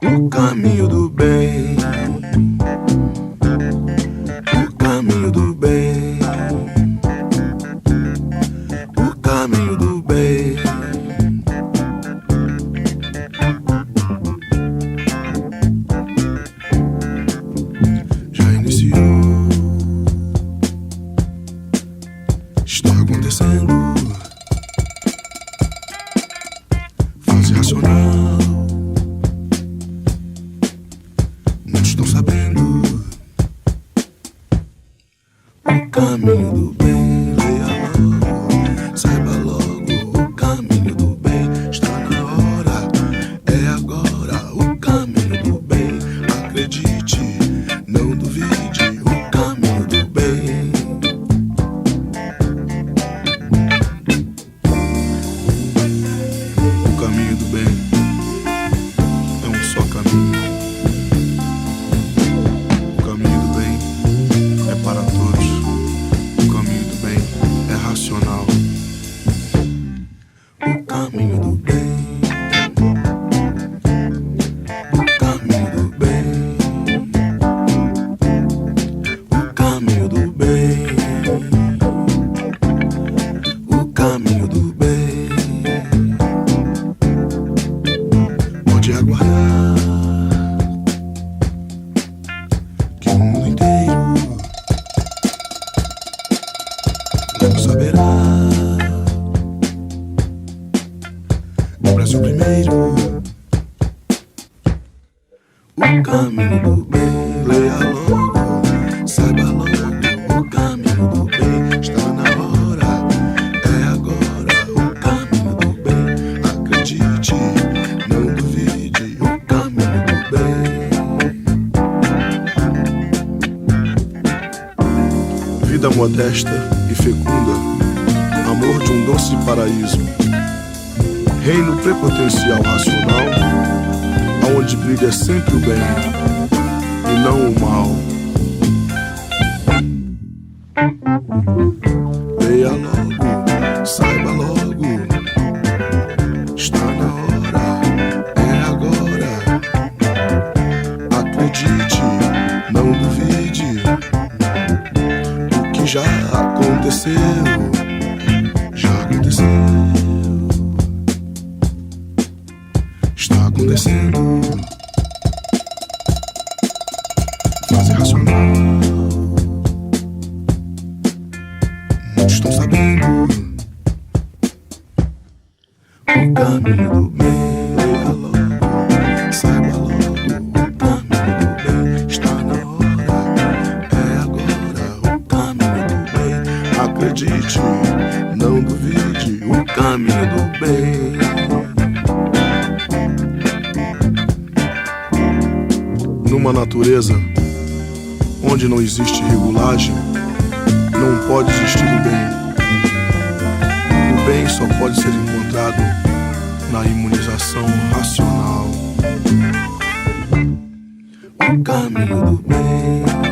O caminho do bem, o caminho do bem, o caminho do bem. Já iniciou, está acontecendo. Fase racional, muitos estão sabendo. O caminho do bem, leia logo, saiba logo. O caminho do bem está na hora, é agora. O caminho do bem, acredite, não duvide. O caminho do bem. O caminho do bem é um só caminho. O caminho do bem é para todos. O caminho do bem é racional. O caminho do bem, o caminho do bem, o caminho do bem, o caminho do bem. Pode aguardar que o mundo inteiro logo saberá. O Brasil primeiro. O caminho do bem, leia logo, saiba logo. O caminho do bem está na hora, é agora. O caminho do bem, acredite, não duvide. O caminho do bem. Vida modesta e fecunda, amor de um doce paraíso, reino prepotencial racional, aonde brilha sempre o bem e não o mal. Leia logo, saiba logo, está na hora, é agora. Acredite, não duvide. O que já aconteceu, já aconteceu. Está acontecendo. Fase racional, muitos estão sabendo. O caminho do bem, leia logo, saiba logo. O caminho do bem está na hora, é agora. O caminho do bem, acredite, não duvide. O caminho do bem. Numa natureza onde não existe regulagem, não pode existir o bem. O bem só pode ser encontrado na imunização racional. O caminho do bem.